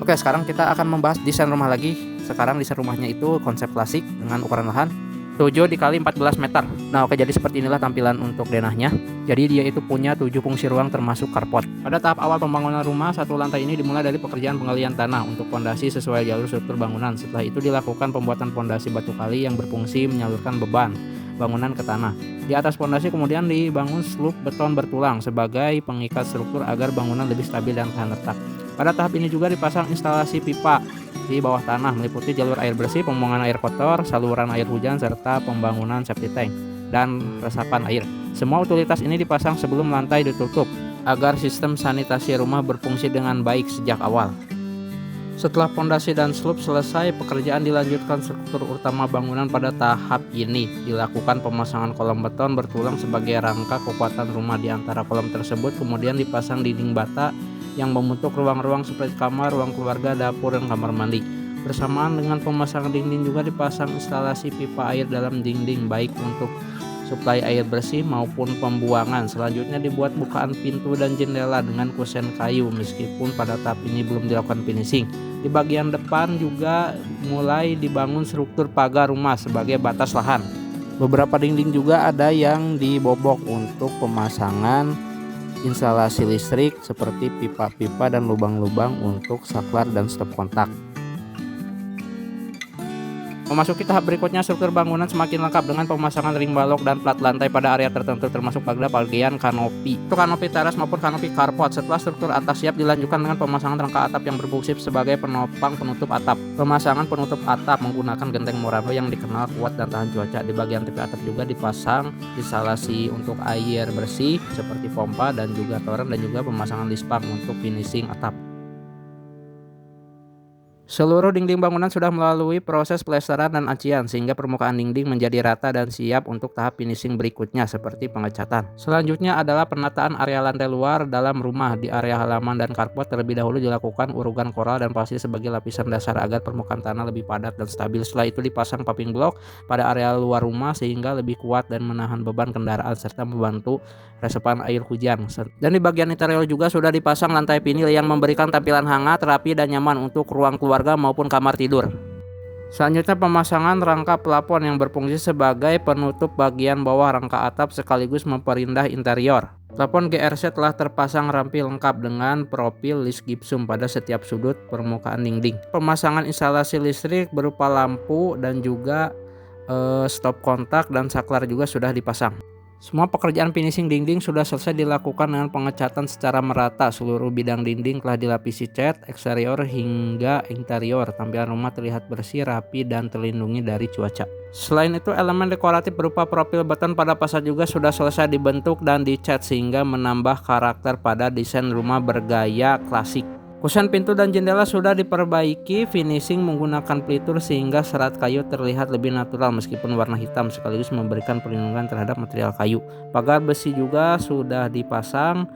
Oke, sekarang kita akan membahas desain rumah lagi. Sekarang desain rumahnya itu konsep klasik dengan ukuran lahan 7 dikali 14 meter. Nah oke, jadi seperti inilah tampilan untuk denahnya. Jadi dia itu punya 7 fungsi ruang termasuk carport. Pada tahap awal pembangunan rumah, satu lantai ini dimulai dari pekerjaan penggalian tanah untuk fondasi sesuai jalur struktur bangunan. Setelah itu dilakukan pembuatan fondasi batu kali yang berfungsi menyalurkan beban bangunan ke tanah. Di atas fondasi kemudian dibangun slup beton bertulang sebagai pengikat struktur agar bangunan lebih stabil dan tahan retak. Pada tahap ini juga dipasang instalasi pipa di bawah tanah meliputi jalur air bersih, pembuangan air kotor, saluran air hujan, serta pembangunan septic tank dan resapan air. Semua utilitas ini dipasang sebelum lantai ditutup agar sistem sanitasi rumah berfungsi dengan baik sejak awal. Setelah fondasi dan slup selesai, pekerjaan dilanjutkan struktur utama bangunan. Pada tahap ini dilakukan pemasangan kolom beton bertulang sebagai rangka kekuatan rumah. Di antara kolom tersebut kemudian dipasang dinding bata yang membentuk ruang-ruang seperti kamar, ruang keluarga, dapur, dan kamar mandi. Bersamaan dengan pemasangan dinding juga dipasang instalasi pipa air dalam dinding baik untuk suplai air bersih maupun pembuangan. Selanjutnya dibuat bukaan pintu dan jendela dengan kusen kayu meskipun pada tahap ini belum dilakukan finishing. Di bagian depan juga mulai dibangun struktur pagar rumah sebagai batas lahan. Beberapa dinding juga ada yang dibobok untuk pemasangan instalasi listrik seperti pipa-pipa dan lubang-lubang untuk saklar dan stop kontak. Memasuki tahap berikutnya, struktur bangunan semakin lengkap dengan pemasangan ring balok dan plat lantai pada area tertentu termasuk pada bagian kanopi. Untuk kanopi teras maupun kanopi carport. Setelah struktur atas siap, dilanjutkan dengan pemasangan rangka atap yang berfungsi sebagai penopang penutup atap. Pemasangan penutup atap menggunakan genteng Murano yang dikenal kuat dan tahan cuaca. Di bagian tepi atap juga dipasang instalasi untuk air bersih seperti pompa dan juga toren, dan juga pemasangan lispam untuk finishing atap. Seluruh dinding bangunan sudah melalui proses plesteran dan acian sehingga permukaan dinding menjadi rata dan siap untuk tahap finishing berikutnya seperti pengecatan. Selanjutnya adalah penataan area lantai luar dalam rumah. Di area halaman dan carport terlebih dahulu dilakukan urugan koral dan pasir sebagai lapisan dasar agar permukaan tanah lebih padat dan stabil. Setelah itu dipasang paving block pada area luar rumah sehingga lebih kuat dan menahan beban kendaraan serta membantu resapan air hujan. Dan di bagian interior juga sudah dipasang lantai vinil yang memberikan tampilan hangat, rapi, dan nyaman untuk ruang keluarga maupun kamar tidur. Selanjutnya pemasangan rangka plafon yang berfungsi sebagai penutup bagian bawah rangka atap sekaligus memperindah interior. Plafon GRC telah terpasang ramping lengkap dengan profil list gipsum pada setiap sudut permukaan dinding. Pemasangan instalasi listrik berupa lampu dan juga stop kontak dan saklar juga sudah dipasang. Semua pekerjaan finishing dinding sudah selesai dilakukan dengan pengecatan secara merata. Seluruh bidang dinding telah dilapisi cat, eksterior hingga interior. Tampilan rumah terlihat bersih, rapi, dan terlindungi dari cuaca. Selain itu, elemen dekoratif berupa profil beton pada fasad juga sudah selesai dibentuk dan dicat sehingga menambah karakter pada desain rumah bergaya klasik. Kusen pintu dan jendela sudah diperbaiki finishing menggunakan pelitur sehingga serat kayu terlihat lebih natural meskipun warna hitam, sekaligus memberikan perlindungan terhadap material kayu. Pagar besi juga sudah dipasang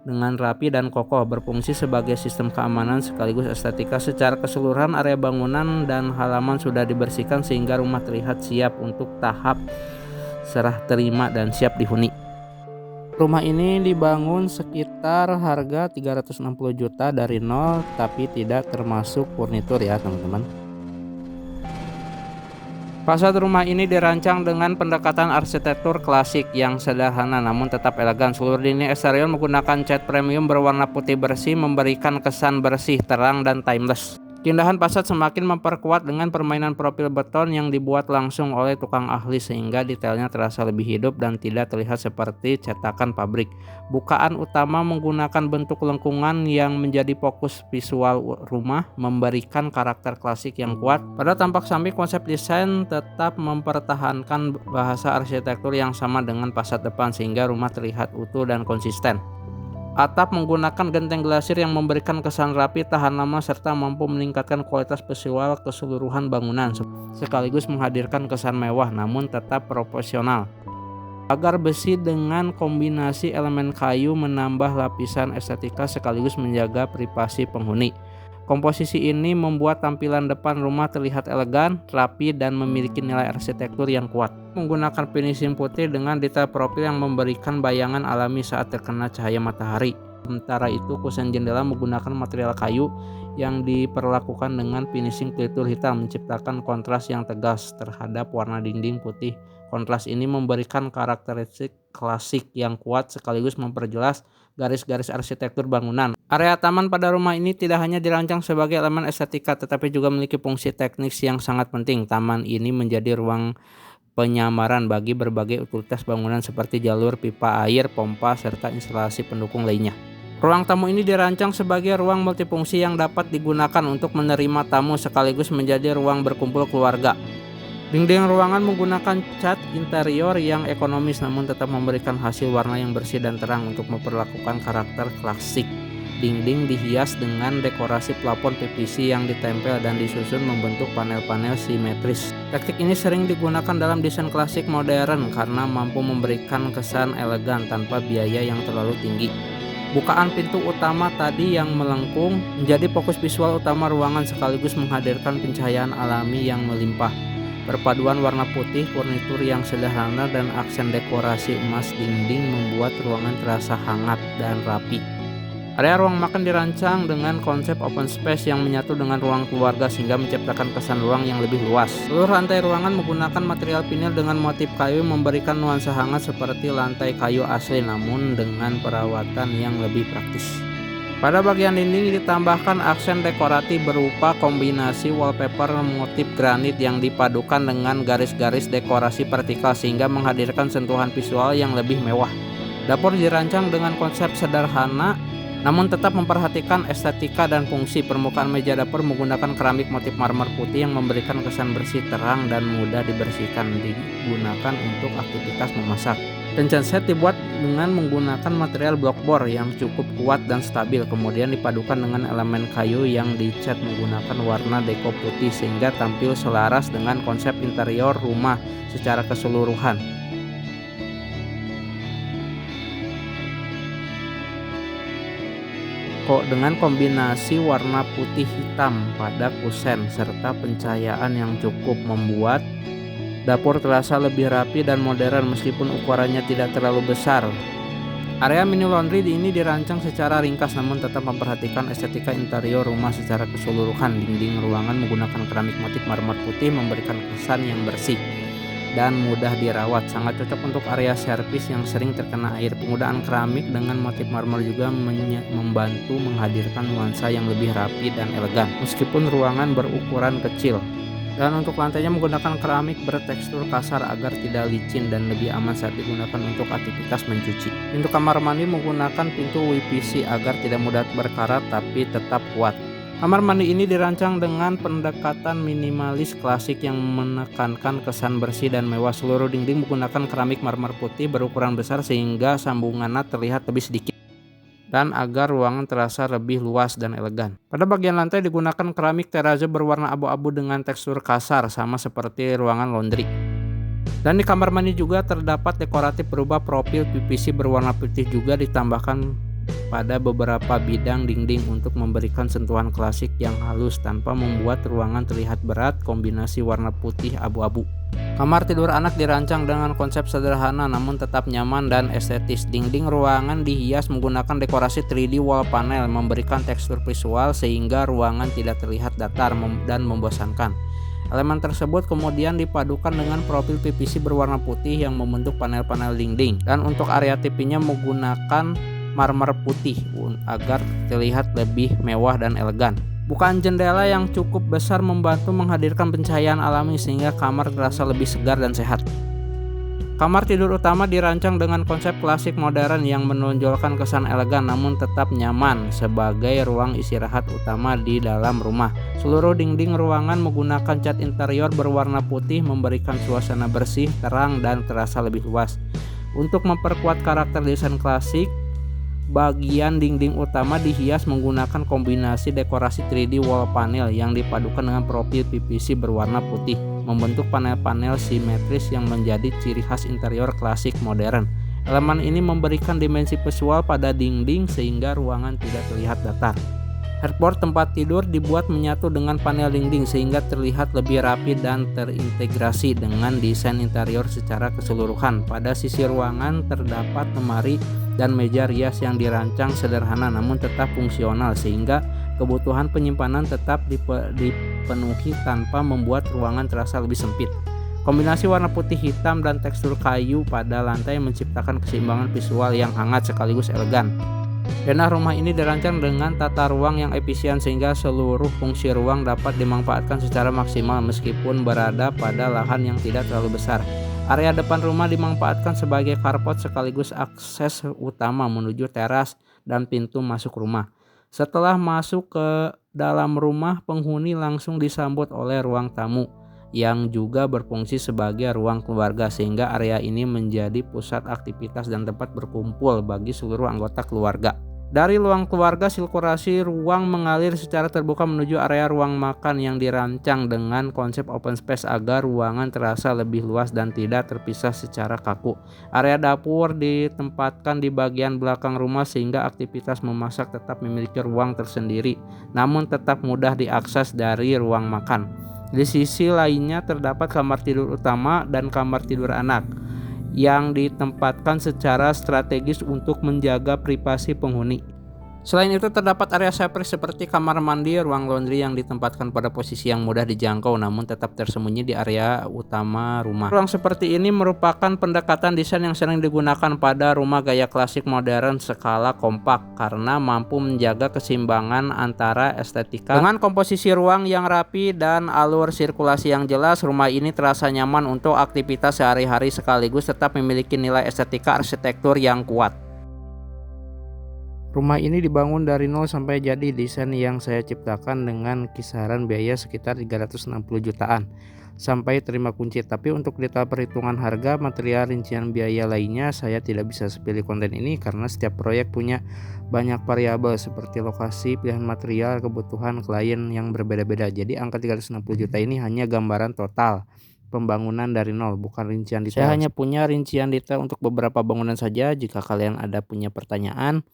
dengan rapi dan kokoh, berfungsi sebagai sistem keamanan sekaligus estetika. Secara keseluruhan area bangunan dan halaman sudah dibersihkan sehingga rumah terlihat siap untuk tahap serah terima dan siap dihuni. Rumah ini dibangun sekitar harga 360 juta dari nol, tapi tidak termasuk furnitur ya teman-teman. Fasad rumah ini dirancang dengan pendekatan arsitektur klasik yang sederhana namun tetap elegan. Seluruh dinding eksterior menggunakan cat premium berwarna putih bersih, memberikan kesan bersih, terang, dan timeless. Keindahan fasad semakin memperkuat dengan permainan profil beton yang dibuat langsung oleh tukang ahli sehingga detailnya terasa lebih hidup dan tidak terlihat seperti cetakan pabrik. Bukaan utama menggunakan bentuk lengkungan yang menjadi fokus visual rumah, memberikan karakter klasik yang kuat. Pada tampak samping, konsep desain tetap mempertahankan bahasa arsitektur yang sama dengan fasad depan sehingga rumah terlihat utuh dan konsisten. Atap menggunakan genteng glasir yang memberikan kesan rapi, tahan lama, serta mampu meningkatkan kualitas visual keseluruhan bangunan sekaligus menghadirkan kesan mewah namun tetap proporsional. Pagar besi dengan kombinasi elemen kayu menambah lapisan estetika sekaligus menjaga privasi penghuni. Komposisi ini membuat tampilan depan rumah terlihat elegan, rapi, dan memiliki nilai arsitektur yang kuat. Menggunakan finishing putih dengan detail profil yang memberikan bayangan alami saat terkena cahaya matahari. Sementara itu, kusen jendela menggunakan material kayu yang diperlakukan dengan finishing pelitur hitam menciptakan kontras yang tegas terhadap warna dinding putih. Kontras ini memberikan karakteristik klasik yang kuat sekaligus memperjelas garis-garis arsitektur bangunan. Area taman pada rumah ini tidak hanya dirancang sebagai elemen estetika tetapi juga memiliki fungsi teknis yang sangat penting. Taman ini menjadi ruang penyamaran bagi berbagai utilitas bangunan seperti jalur pipa air, pompa, serta instalasi pendukung lainnya. Ruang tamu ini dirancang sebagai ruang multifungsi yang dapat digunakan untuk menerima tamu sekaligus menjadi ruang berkumpul keluarga. Dinding ruangan menggunakan cat interior yang ekonomis namun tetap memberikan hasil warna yang bersih dan terang untuk memperlakukan karakter klasik. Dinding dihias dengan dekorasi plafon PVC yang ditempel dan disusun membentuk panel-panel simetris. Teknik ini sering digunakan dalam desain klasik modern karena mampu memberikan kesan elegan tanpa biaya yang terlalu tinggi. Bukaan pintu utama tadi yang melengkung menjadi fokus visual utama ruangan sekaligus menghadirkan pencahayaan alami yang melimpah. Perpaduan warna putih, furnitur yang sederhana, dan aksen dekorasi emas dinding membuat ruangan terasa hangat dan rapi. Area ruang makan dirancang dengan konsep open space yang menyatu dengan ruang keluarga sehingga menciptakan kesan ruang yang lebih luas. Seluruh lantai ruangan menggunakan material vinil dengan motif kayu memberikan nuansa hangat seperti lantai kayu asli namun dengan perawatan yang lebih praktis. Pada bagian dinding ditambahkan aksen dekoratif berupa kombinasi wallpaper motif granit yang dipadukan dengan garis-garis dekorasi vertikal sehingga menghadirkan sentuhan visual yang lebih mewah. Dapur dirancang dengan konsep sederhana namun tetap memperhatikan estetika dan fungsi. Permukaan meja dapur menggunakan keramik motif marmer putih yang memberikan kesan bersih, terang, dan mudah dibersihkan. Digunakan untuk aktivitas memasak. Kitchen set dibuat dengan menggunakan material blockboard yang cukup kuat dan stabil, kemudian dipadukan dengan elemen kayu yang dicat menggunakan warna deko putih sehingga tampil selaras dengan konsep interior rumah secara keseluruhan. Dengan kombinasi warna putih hitam pada kusen serta pencahayaan yang cukup membuat dapur terasa lebih rapi dan modern meskipun ukurannya tidak terlalu besar. Area mini laundry ini dirancang secara ringkas namun tetap memperhatikan estetika interior rumah secara keseluruhan. Dinding ruangan menggunakan keramik motif marmer putih memberikan kesan yang bersih dan mudah dirawat, sangat cocok untuk area servis yang sering terkena air. Penggunaan keramik dengan motif marmer juga membantu menghadirkan nuansa yang lebih rapi dan elegan meskipun ruangan berukuran kecil. Dan untuk lantainya menggunakan keramik bertekstur kasar agar tidak licin dan lebih aman saat digunakan untuk aktivitas mencuci. Pintu kamar mandi menggunakan pintu UPVC agar tidak mudah berkarat tapi tetap kuat. Kamar mandi ini dirancang dengan pendekatan minimalis klasik yang menekankan kesan bersih dan mewah. Seluruh dinding menggunakan keramik marmer putih berukuran besar sehingga sambungannya terlihat lebih sedikit dan agar ruangan terasa lebih luas dan elegan. Pada bagian lantai digunakan keramik terrazzo berwarna abu-abu dengan tekstur kasar sama seperti ruangan laundry. Dan di kamar mandi juga terdapat dekoratif berupa profil PVC berwarna putih juga ditambahkan pada beberapa bidang dinding untuk memberikan sentuhan klasik yang halus tanpa membuat ruangan terlihat berat. Kombinasi warna putih abu-abu. Kamar tidur anak dirancang dengan konsep sederhana namun tetap nyaman dan estetis. Dinding ruangan dihias menggunakan dekorasi 3D wall panel memberikan tekstur visual sehingga ruangan tidak terlihat datar dan membosankan. Elemen tersebut kemudian dipadukan dengan profil PVC berwarna putih yang membentuk panel-panel dinding, dan untuk area TV-nya menggunakan marmer putih agar terlihat lebih mewah dan elegan. Bukaan jendela yang cukup besar membantu menghadirkan pencahayaan alami sehingga kamar terasa lebih segar dan sehat. Kamar tidur utama dirancang dengan konsep klasik modern yang menonjolkan kesan elegan namun tetap nyaman sebagai ruang istirahat utama di dalam rumah. Seluruh dinding ruangan menggunakan cat interior berwarna putih memberikan suasana bersih, terang, dan terasa lebih luas. Untuk memperkuat karakter desain klasik, bagian dinding utama dihias menggunakan kombinasi dekorasi 3D wall panel yang dipadukan dengan profil PVC berwarna putih, membentuk panel-panel simetris yang menjadi ciri khas interior klasik modern. Elemen ini memberikan dimensi visual pada dinding sehingga ruangan tidak terlihat datar. Headboard tempat tidur dibuat menyatu dengan panel dinding sehingga terlihat lebih rapi dan terintegrasi dengan desain interior secara keseluruhan. Pada sisi ruangan terdapat lemari dan meja rias yang dirancang sederhana namun tetap fungsional sehingga kebutuhan penyimpanan tetap dipenuhi tanpa membuat ruangan terasa lebih sempit. Kombinasi warna putih hitam dan tekstur kayu pada lantai menciptakan keseimbangan visual yang hangat sekaligus elegan. Denah rumah ini dirancang dengan tata ruang yang efisien sehingga seluruh fungsi ruang dapat dimanfaatkan secara maksimal meskipun berada pada lahan yang tidak terlalu besar. Area depan rumah dimanfaatkan sebagai carport sekaligus akses utama menuju teras dan pintu masuk rumah. Setelah masuk ke dalam rumah, penghuni langsung disambut oleh ruang tamu yang juga berfungsi sebagai ruang keluarga sehingga area ini menjadi pusat aktivitas dan tempat berkumpul bagi seluruh anggota keluarga. Dari ruang keluarga, sirkulasi ruang mengalir secara terbuka menuju area ruang makan yang dirancang dengan konsep open space agar ruangan terasa lebih luas dan tidak terpisah secara kaku. Area dapur ditempatkan di bagian belakang rumah sehingga aktivitas memasak tetap memiliki ruang tersendiri, namun tetap mudah diakses dari ruang makan. Di sisi lainnya terdapat kamar tidur utama dan kamar tidur anak yang ditempatkan secara strategis untuk menjaga privasi penghuni. Selain itu terdapat area separate seperti kamar mandi, ruang laundry yang ditempatkan pada posisi yang mudah dijangkau namun tetap tersembunyi di area utama rumah. Ruang seperti ini merupakan pendekatan desain yang sering digunakan pada rumah gaya klasik modern skala kompak karena mampu menjaga keseimbangan antara estetika dengan komposisi ruang yang rapi dan alur sirkulasi yang jelas. Rumah ini terasa nyaman untuk aktivitas sehari-hari sekaligus tetap memiliki nilai estetika arsitektur yang kuat. Rumah ini dibangun dari nol sampai jadi. Desain yang saya ciptakan dengan kisaran biaya sekitar 360 jutaan sampai terima kunci. Tapi untuk detail perhitungan harga, material, rincian biaya lainnya saya tidak bisa pilih konten ini karena setiap proyek punya banyak variabel seperti lokasi, pilihan material, kebutuhan klien yang berbeda-beda. Jadi angka 360 juta ini hanya gambaran total pembangunan dari nol, bukan rincian detail. Saya hanya punya rincian detail untuk beberapa bangunan saja. Jika kalian ada punya pertanyaan,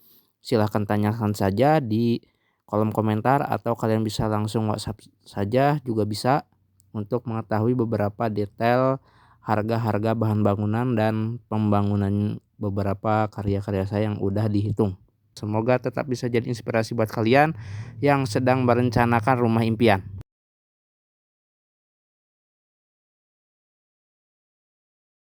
silahkan tanyakan saja di kolom komentar atau kalian bisa langsung WhatsApp saja juga bisa untuk mengetahui beberapa detail harga-harga bahan bangunan dan pembangunan beberapa karya-karya saya yang udah dihitung. Semoga tetap bisa jadi inspirasi buat kalian yang sedang merencanakan rumah impian.